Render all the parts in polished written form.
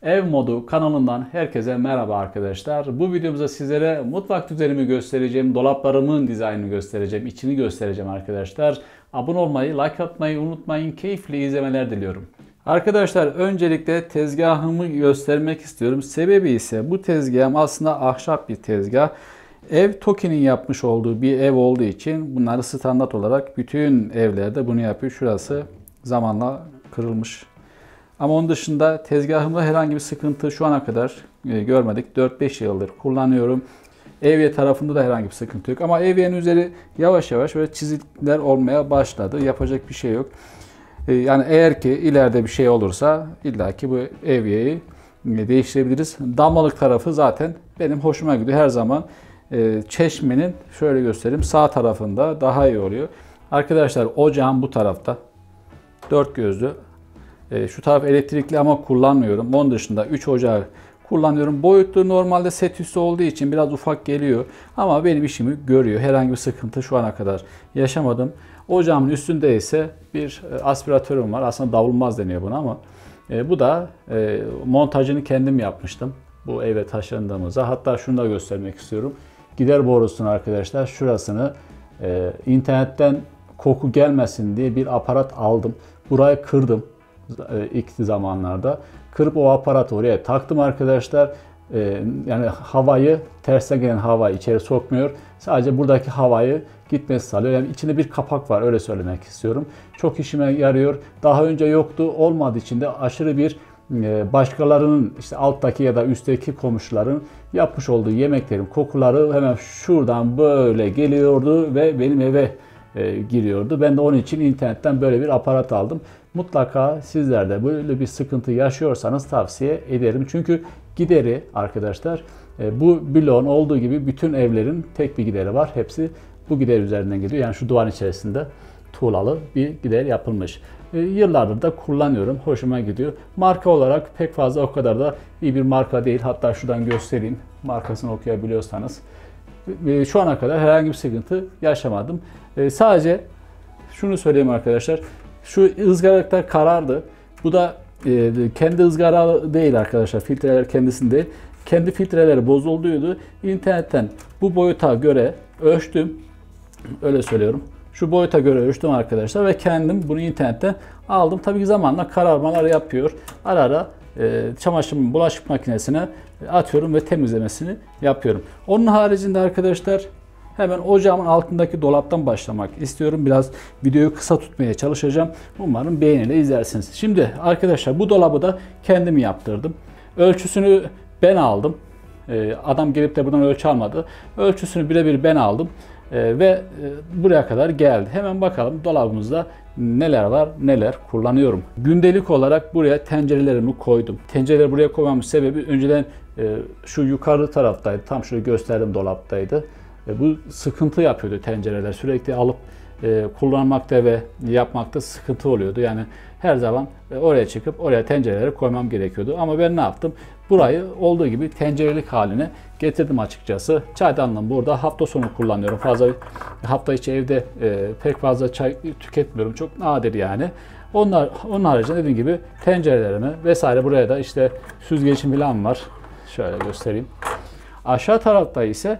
Ev Modu kanalından herkese merhaba arkadaşlar. Bu videomuzda sizlere mutfak düzenimi göstereceğim, dolaplarımın dizaynını göstereceğim, içini göstereceğim arkadaşlar. Abone olmayı, like atmayı unutmayın. Keyifli izlemeler diliyorum. Arkadaşlar öncelikle tezgahımı göstermek istiyorum. Sebebi ise bu tezgahım aslında ahşap bir tezgah. Ev TOKİ'nin yapmış olduğu bir ev olduğu için bunları standart olarak bütün evlerde bunu yapıyor. Şurası zamanla kırılmış. Ama onun dışında tezgahımda herhangi bir sıkıntı şu ana kadar görmedik. 4-5 yıldır kullanıyorum. Evye tarafında da herhangi bir sıkıntı yok. Ama evyenin üzeri yavaş yavaş böyle çizikler olmaya başladı. Yapacak bir şey yok. Yani eğer ki ileride bir şey olursa illaki bu evyeyi değiştirebiliriz. Damlalık tarafı zaten benim hoşuma gidiyor. Her zaman çeşmenin şöyle göstereyim sağ tarafında daha iyi oluyor. Arkadaşlar ocağım bu tarafta. Dört gözlü. Şu taraf elektrikli ama kullanmıyorum. Onun dışında 3 ocağı kullanıyorum. Boyutlu normalde set üstü olduğu için biraz ufak geliyor. Ama benim işimi görüyor. Herhangi bir sıkıntı şu ana kadar yaşamadım. Ocağımın üstünde ise bir aspiratörüm var. Aslında davulmaz deniyor buna ama bu da montajını kendim yapmıştım. Bu eve taşındığımızda. Hatta şunu da göstermek istiyorum. Gider borusunu arkadaşlar şurasını internetten koku gelmesin diye bir aparat aldım. Burayı kırdım ilk zamanlarda. Kırıp o aparatı oraya taktım arkadaşlar. Yani havayı, tersten gelen havayı içeri sokmuyor. Sadece buradaki havayı gitmesi sağlıyor. Yani içinde bir kapak var, öyle söylemek istiyorum. Çok işime yarıyor. Daha önce yoktu. Olmadığı için de aşırı bir başkalarının işte alttaki ya da üstteki komşuların yapmış olduğu yemeklerin kokuları hemen şuradan böyle geliyordu ve benim eve giriyordu. Ben de onun için internetten böyle bir aparat aldım. Mutlaka sizler de böyle bir sıkıntı yaşıyorsanız tavsiye ederim. Çünkü gideri arkadaşlar bu bloğun olduğu gibi bütün evlerin tek bir gideri var. Hepsi bu gider üzerinden geliyor. Yani şu duvarın içerisinde tuğlalı bir gider yapılmış. Yıllardır da kullanıyorum. Hoşuma gidiyor. Marka olarak pek fazla o kadar da iyi bir marka değil. Hatta şuradan göstereyim. Markasını okuyabiliyorsanız. Şu ana kadar herhangi bir sıkıntı yaşamadım. Sadece şunu söyleyeyim arkadaşlar. Şu ızgaralıklar karardı. Bu da kendi ızgara değil arkadaşlar. Filtreler kendisinde değil. Kendi filtreleri bozulduydu. İnternetten bu boyuta göre ölçtüm. Öyle söylüyorum. Şu boyuta göre ölçtüm arkadaşlar ve kendim bunu internetten aldım. Tabii ki zamanla kararmalar yapıyor. Ara ara çamaşır bulaşık makinesine atıyorum ve temizlemesini yapıyorum. Onun haricinde arkadaşlar hemen ocağımın altındaki dolaptan başlamak istiyorum. Biraz videoyu kısa tutmaya çalışacağım. Umarım beğeniyle izlersiniz. Şimdi arkadaşlar bu dolabı da kendim yaptırdım. Ölçüsünü ben aldım. Adam gelip de buradan ölçü almadı. Ölçüsünü birebir ben aldım. Ve buraya kadar geldi. Hemen bakalım dolabımızda neler var, neler kullanıyorum. Gündelik olarak buraya tencerelerimi koydum. Tencereleri buraya koymamın sebebi önceden şu yukarı taraftaydı. Tam şurayı gösterdim, dolaptaydı. Bu sıkıntı yapıyordu tencereler. Sürekli alıp kullanmakta ve yapmakta sıkıntı oluyordu. Yani her zaman oraya çıkıp oraya tencereleri koymam gerekiyordu. Ama ben ne yaptım? Burayı olduğu gibi tencerelik haline getirdim açıkçası. Çaydanlığım burada. Hafta sonu kullanıyorum. Hafta içi evde pek fazla çay tüketmiyorum. Çok nadir yani. Onun haricinde dediğim gibi tencerelerimi vesaire, buraya da işte süzgecim falan var. Şöyle göstereyim. Aşağı tarafta ise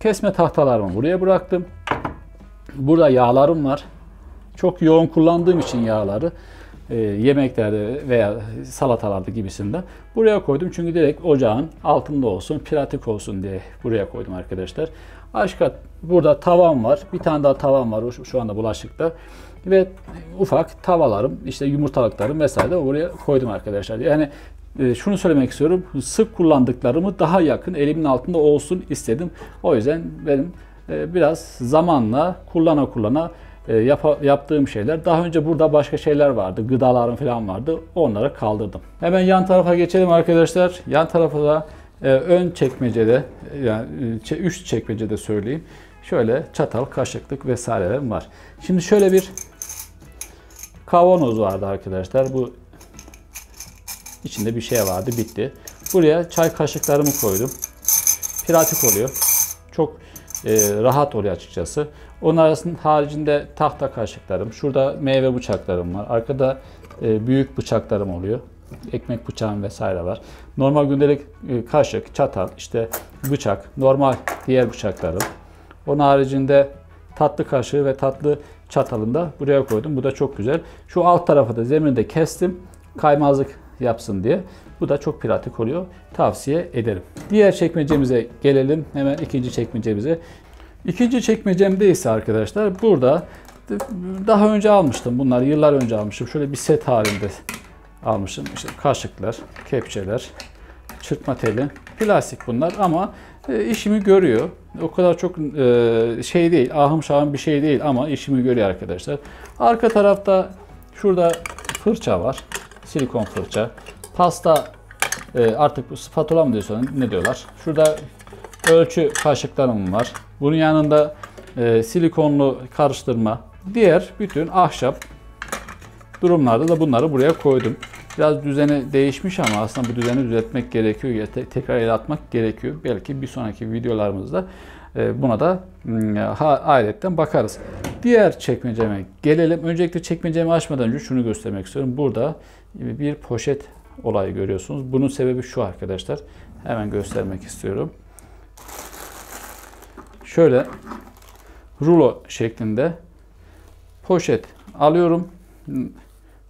kesme tahtalarımı buraya bıraktım. Burada yağlarım var. Çok yoğun kullandığım için yağları yemeklerde veya salatalarda gibisinde buraya koydum. Çünkü direkt ocağın altında olsun, pratik olsun diye buraya koydum arkadaşlar. Başka burada tavam var. Bir tane daha tavam var şu anda bulaşıkta. Ve ufak tavalarım, işte yumurtalıklarım vesaire de buraya koydum arkadaşlar. Yani şunu söylemek istiyorum. Sık kullandıklarımı daha yakın elimin altında olsun istedim. O yüzden benim biraz zamanla kullana yaptığım şeyler. Daha önce burada başka şeyler vardı. Gıdalarım falan vardı. Onları kaldırdım. Hemen yan tarafa geçelim arkadaşlar. Yan tarafa da ön çekmecede, yani üst çekmecede söyleyeyim. Şöyle çatal, kaşıklık vesairelerim var. Şimdi şöyle bir kavanoz vardı arkadaşlar. Bu içinde bir şey vardı, bitti. Buraya çay kaşıklarımı koydum. Pratik oluyor. Çok rahat oluyor açıkçası. Onun arasının haricinde tahta kaşıklarım. Şurada meyve bıçaklarım var. Arkada büyük bıçaklarım oluyor. ekmek bıçağım vesaire var. Normal gündelik kaşık, çatal, işte bıçak, normal diğer bıçaklarım. Onun haricinde tatlı kaşığı ve tatlı çatalını da buraya koydum. Bu da çok güzel. Şu alt tarafı da zeminde kestim. Kaymazlık yapsın diye. Bu da çok pratik oluyor. Tavsiye ederim. Diğer çekmecemize gelelim. Hemen ikinci çekmecemize. İkinci çekmecemde ise arkadaşlar burada daha önce almıştım. Bunları yıllar önce almıştım. Şöyle bir set halinde almışım. İşte kaşıklar, kepçeler, çırpma teli, plastik bunlar ama işimi görüyor. O kadar çok şey değil, ahım şahım bir şey değil ama işimi görüyor arkadaşlar. Arka tarafta şurada fırça var. Silikon fırça. Pasta artık spatula mı diyorsun, ne diyorlar? Şurada ölçü kaşıklarım var. Bunun yanında silikonlu karıştırma. Diğer bütün ahşap durumlarda da bunları buraya koydum. Biraz düzeni değişmiş ama aslında bu düzeni düzeltmek gerekiyor. Tekrar el atmak gerekiyor. Belki bir sonraki videolarımızda buna da ayrıca bakarız. Diğer çekmeceme gelelim. Öncelikle çekmecemi açmadan önce şunu göstermek istiyorum. Burada bir poşet olayı görüyorsunuz. Bunun sebebi şu arkadaşlar. Hemen göstermek istiyorum. Şöyle rulo şeklinde poşet alıyorum.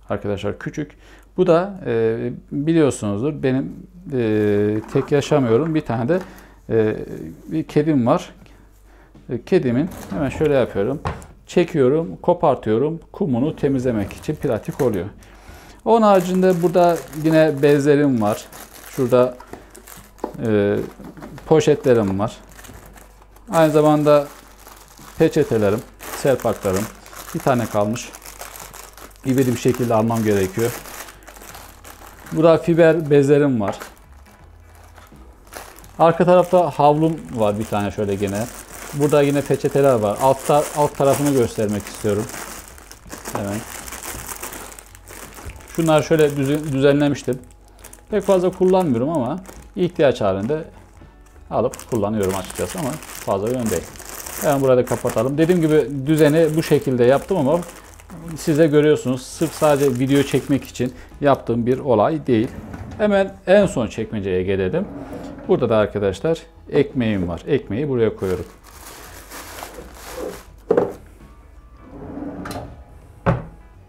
Arkadaşlar küçük. Bu da biliyorsunuzdur benim tek yaşamıyorum. Bir tane de bir kedim var. Kedimin hemen şöyle yapıyorum. Çekiyorum, kopartıyorum. Kumunu temizlemek için pratik oluyor. Onun haricinde burada yine bezlerim var. Şurada poşetlerim var. Aynı zamanda peçetelerim, serpaklarım. Bir tane kalmış. İvedi bir şekilde almam gerekiyor. Burada fiber bezlerim var. Arka tarafta havlum var bir tane şöyle gene. Burada yine peçeteler var. Alt tarafını göstermek istiyorum. Hemen. Şunları şöyle düzenlemiştim. Pek fazla kullanmıyorum ama ihtiyaç halinde alıp kullanıyorum açıkçası ama fazla yön değil. Hemen burada kapatalım. Dediğim gibi düzeni bu şekilde yaptım ama siz de görüyorsunuz. Sırf sadece video çekmek için yaptığım bir olay değil. Hemen en son çekmeceye gelelim. Burada da arkadaşlar ekmeğim var. Ekmeği buraya koyuyorum.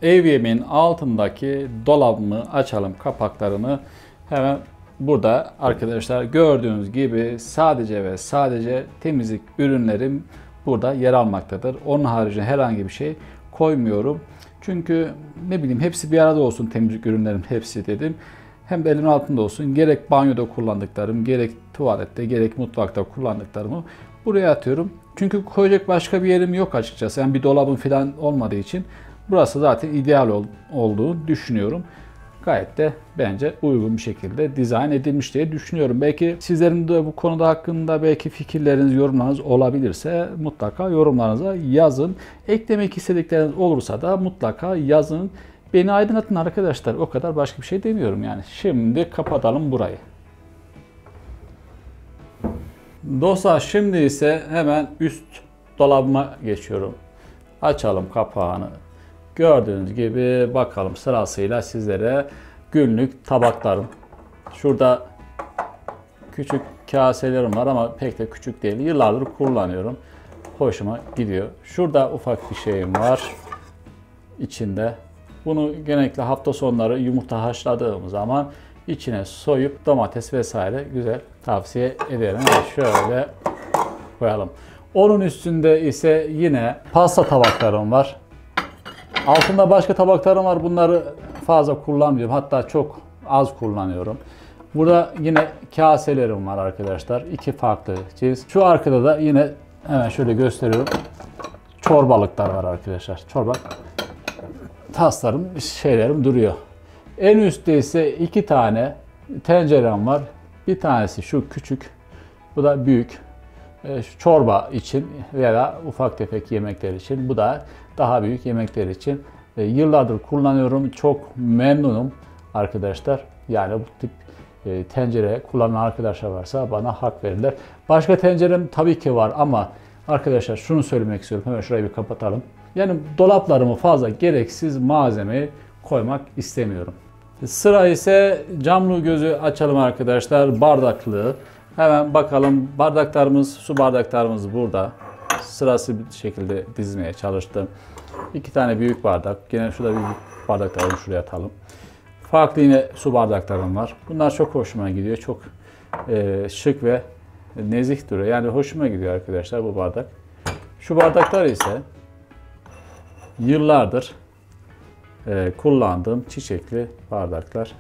Evyemin altındaki dolabımı açalım, kapaklarını. Hemen burada arkadaşlar gördüğünüz gibi sadece ve sadece temizlik ürünlerim burada yer almaktadır. Onun haricinde herhangi bir şey koymuyorum. Çünkü ne bileyim hepsi bir arada olsun, temizlik ürünlerim hepsi dedim. Hem de elimin altında olsun. Gerek banyoda kullandıklarım, gerek tuvalette, gerek mutfakta kullandıklarımı buraya atıyorum. Çünkü koyacak başka bir yerim yok açıkçası. Yani bir dolabım falan olmadığı için burası zaten ideal olduğunu düşünüyorum. Gayet de bence uygun bir şekilde dizayn edilmiş diye düşünüyorum. Belki sizlerin de bu konuda hakkında belki fikirleriniz, yorumlarınız olabilirse mutlaka yorumlarınıza yazın. Eklemek istedikleriniz olursa da mutlaka yazın. Beni aydınlatın arkadaşlar. O kadar, başka bir şey demiyorum yani. Şimdi kapatalım burayı. Dostlar şimdi ise hemen üst dolabıma geçiyorum. Açalım kapağını. Gördüğünüz gibi bakalım sırasıyla sizlere günlük tabaklarım. Şurada küçük kaselerim var ama pek de küçük değil. Yıllardır kullanıyorum. Hoşuma gidiyor. Şurada ufak bir şeyim var içinde. Bunu genellikle hafta sonları yumurta haşladığım zaman içine soyup domates vesaire güzel tavsiye ederim. Şöyle koyalım. Onun üstünde ise yine pasta tabaklarım var. Altında başka tabaklarım var. Bunları fazla kullanmıyorum. Hatta çok az kullanıyorum. Burada yine kaselerim var arkadaşlar. İki farklı cins. Şu arkada da yine hemen şöyle gösteriyorum. Çorbalıklar var arkadaşlar. Çorba taslarım, şeylerim duruyor. En üstte ise iki tane tencerem var. Bir tanesi şu küçük. Bu da büyük. Çorba için veya ufak tefek yemekler için. Bu da daha büyük yemekler için. Yıllardır kullanıyorum. Çok memnunum arkadaşlar. Yani bu tip tencere kullanan arkadaşlar varsa bana hak verirler. Başka tencerem tabii ki var ama arkadaşlar şunu söylemek istiyorum. Hemen şurayı bir kapatalım. Yani dolaplarımı fazla gereksiz malzemeyi koymak istemiyorum. Sıra ise camlı gözü açalım arkadaşlar. Bardaklığı. Hemen bakalım, bardaklarımız, su bardaklarımız burada. Sırası bir şekilde dizmeye çalıştım. 2 tane büyük bardak. Yine şurada büyük bardaklarımı şuraya atalım. Farklı yine su bardaklarım var. Bunlar çok hoşuma gidiyor. Çok şık ve nezih duruyor. Yani hoşuma gidiyor arkadaşlar bu bardak. Şu bardaklar ise yıllardır kullandığım çiçekli bardaklar.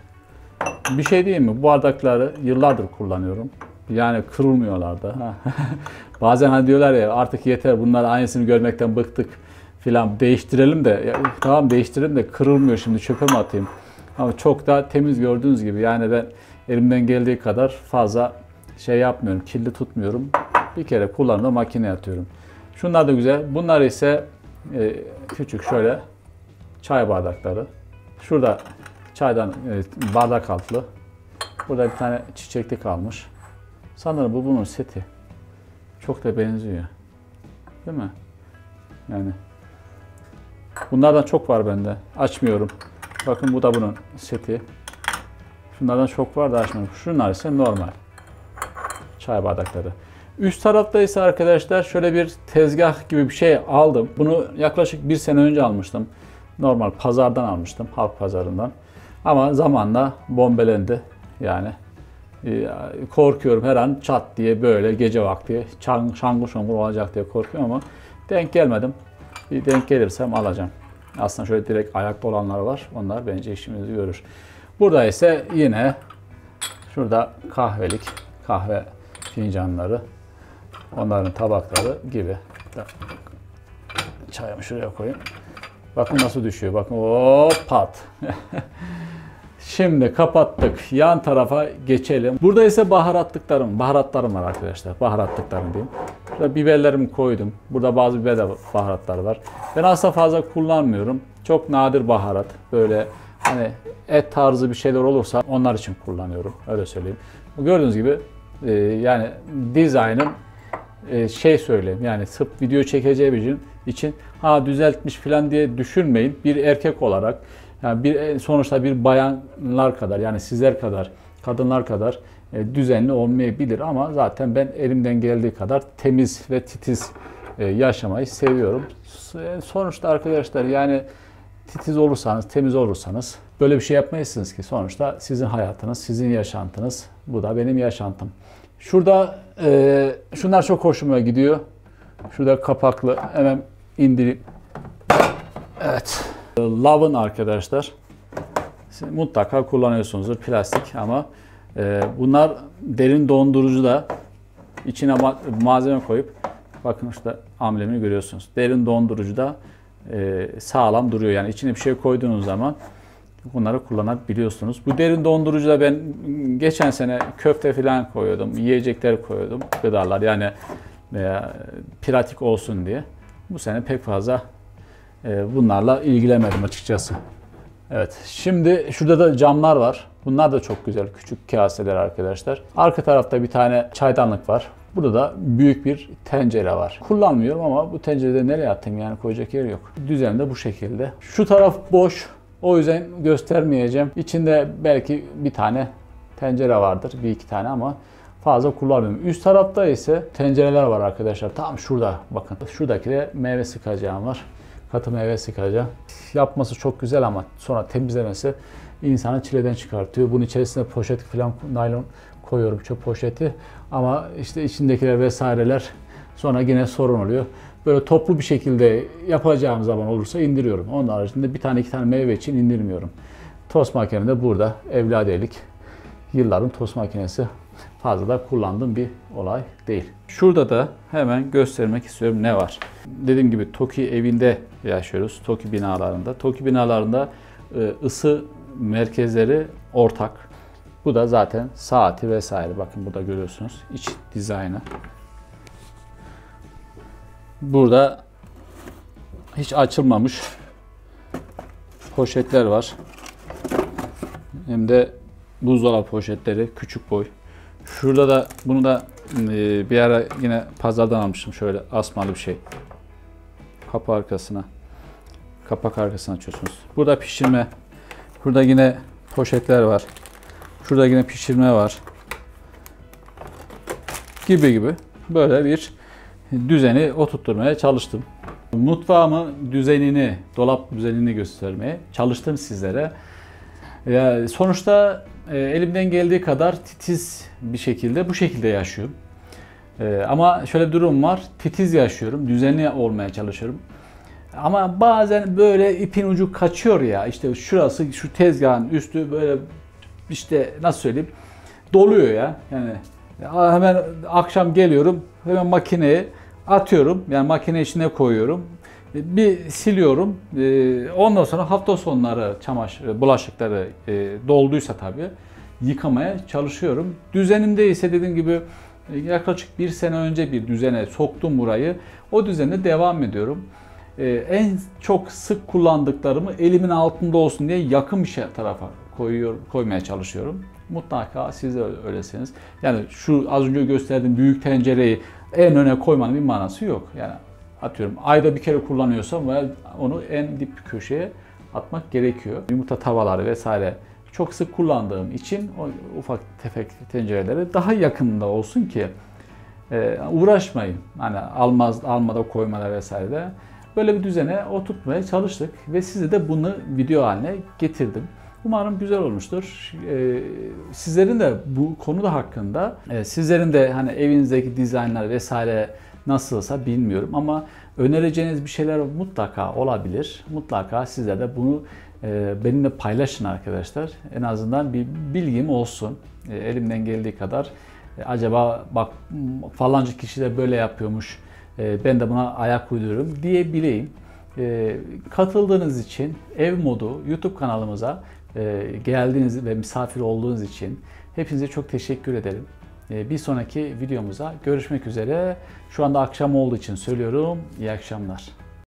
Bir şey diyeyim mi? Bu bardakları yıllardır kullanıyorum. Yani kırılmıyorlar da. Bazen hani diyorlar ya artık yeter, bunlar aynısını görmekten bıktık filan, değiştirelim de. Ya, tamam değiştirelim de kırılmıyor, şimdi çöpe mi atayım? Ama çok da temiz, gördüğünüz gibi. Yani ben elimden geldiği kadar fazla şey yapmıyorum, kirli tutmuyorum. Bir kere kullanıp makineye atıyorum. Şunlar da güzel. Bunlar ise küçük şöyle çay bardakları. Şurada çaydan bardak altlı. Burada bir tane çiçekli kalmış. Sanırım bu bunun seti. Çok da benziyor. Değil mi? Yani bunlardan çok var bende. Açmıyorum. Bakın bu da bunun seti. Şunlardan çok var da açmıyorum. Şunlar ise normal çay bardakları. Üst tarafta ise arkadaşlar şöyle bir tezgah gibi bir şey aldım. Bunu yaklaşık 1 sene önce almıştım. Normal pazardan almıştım. Halk pazarından. Ama zamanla bombelendi. Yani korkuyorum her an çat diye böyle gece vakti şangır şongur olacak diye korkuyorum ama denk gelmedim. Bir denk gelirsem alacağım. Aslında şöyle direkt ayakta olanlar var. Onlar bence işimizi görür. Burada ise yine şurada kahve fincanları, onların tabakları gibi. Çayımı şuraya koyayım. Bakın nasıl düşüyor. Bakın hop pat. Şimdi kapattık. Yan tarafa geçelim. Burada ise baharatlarım var arkadaşlar. Baharatlıklarım diyeyim. Burada biberlerimi koydum. Burada bazı biber baharatlar var. Ben aslında fazla kullanmıyorum. Çok nadir baharat. Böyle hani et tarzı bir şeyler olursa onlar için kullanıyorum. Öyle söyleyeyim. Gördüğünüz gibi yani dizaynım şey söyleyeyim. Yani sırf video çekeceğim için düzeltmiş falan diye düşünmeyin. Bir erkek olarak yani sonuçta bir bayanlar kadar, yani sizler kadar, kadınlar kadar düzenli olmayabilir ama zaten ben elimden geldiği kadar temiz ve titiz yaşamayı seviyorum. Sonuçta arkadaşlar yani titiz olursanız, temiz olursanız böyle bir şey yapmayısınız ki. Sonuçta sizin hayatınız, sizin yaşantınız. Bu da benim yaşantım. Şurada şunlar çok hoşuma gidiyor. Şurada kapaklı, hemen indirip. Evet. Love'ın arkadaşlar. Siz mutlaka kullanıyorsunuzdur plastik ama bunlar derin dondurucu da, içine malzeme koyup bakın işte amblemini görüyorsunuz. Derin dondurucu da sağlam duruyor. Yani içine bir şey koyduğunuz zaman bunları kullanabiliyorsunuz. Bu derin dondurucuda ben geçen sene köfte falan koyuyordum, yiyecekler koyuyordum, gıdalar yani pratik olsun diye. Bu sene pek fazla bunlarla ilgilenmedim açıkçası. Evet, şimdi şurada da camlar var. Bunlar da çok güzel, küçük kaseler arkadaşlar. Arka tarafta bir tane çaydanlık var. Burada da büyük bir tencere var. Kullanmıyorum ama bu tencerede nereye attım, yani koyacak yer yok. Düzen de bu şekilde. Şu taraf boş. O yüzden göstermeyeceğim. İçinde belki bir tane tencere vardır, bir iki tane ama fazla kullanmıyorum. Üst tarafta ise tencereler var arkadaşlar. Tam şurada bakın. Şuradaki de meyve sıkacağım var. Katı meyve sıkacağım. Yapması çok güzel ama sonra temizlemesi insanı çileden çıkartıyor. Bunun içerisine poşet falan, naylon koyuyorum, çöp poşeti. Ama işte içindekiler vesaireler sonra yine sorun oluyor. Böyle toplu bir şekilde yapacağım zaman olursa indiriyorum. Onun haricinde bir tane iki tane meyve için indirmiyorum. Tost makinem de burada. Evladiyelik. Yılların tost makinesi. Fazla da kullandığım bir olay değil. Şurada da hemen göstermek istiyorum ne var. Dediğim gibi TOKİ evinde yaşıyoruz. TOKİ binalarında. TOKİ binalarında ısı merkezleri ortak. Bu da zaten saati vesaire. Bakın burada görüyorsunuz. İç dizaynı. Burada hiç açılmamış poşetler var. Hem de buzdolabı poşetleri, küçük boy. Şurada da bunu da bir ara yine pazardan almıştım, şöyle asmalı bir şey. Kapak arkasına açıyorsunuz. Burada pişirme. Burada yine poşetler var. Şurada yine pişirme var. Gibi böyle bir düzeni oturtmaya çalıştım. Mutfağımın düzenini, dolap düzenini göstermeye çalıştım sizlere. Sonuçta elimden geldiği kadar titiz bir şekilde bu şekilde yaşıyorum. Ama şöyle bir durum var. Titiz yaşıyorum, düzenli olmaya çalışıyorum. Ama bazen böyle ipin ucu kaçıyor ya. İşte şurası, şu tezgahın üstü böyle işte nasıl söyleyeyim doluyor ya. Yani hemen akşam geliyorum, hemen makineye atıyorum. Yani makine içine koyuyorum. Bir siliyorum. Ondan sonra hafta sonları bulaşıkları dolduysa tabii yıkamaya çalışıyorum. Düzenimde ise dediğim gibi yaklaşık bir sene önce bir düzene soktum burayı. O düzene devam ediyorum. En çok sık kullandıklarımı elimin altında olsun diye yakın bir tarafa koymaya çalışıyorum. Mutlaka siz de öylesiniz. Yani şu az önce gösterdiğim büyük tencereyi en öne koymanın bir manası yok. Yani atıyorum ayda bir kere kullanıyorsam onu en dip köşeye atmak gerekiyor. Yumurta tavaları vesaire çok sık kullandığım için o ufak tefek tencerelere daha yakında olsun ki uğraşmayın. Hani almada koymada vesaire de böyle bir düzene oturtmaya çalıştık ve size de bunu video haline getirdim. Umarım güzel olmuştur. Sizlerin de bu konuda hakkında, sizlerin de hani evinizdeki dizaynlar vesaire nasılsa bilmiyorum ama önereceğiniz bir şeyler mutlaka olabilir. Mutlaka sizler de bunu benimle paylaşın arkadaşlar. En azından bir bilgim olsun. Elimden geldiği kadar acaba bak falanca kişi de böyle yapıyormuş. Ben de buna ayak uydururum diyebileyim. Katıldığınız için Ev Modu YouTube kanalımıza geldiğiniz ve misafir olduğunuz için hepinize çok teşekkür ederim. Bir sonraki videomuza görüşmek üzere. Şu anda akşam olduğu için söylüyorum. İyi akşamlar.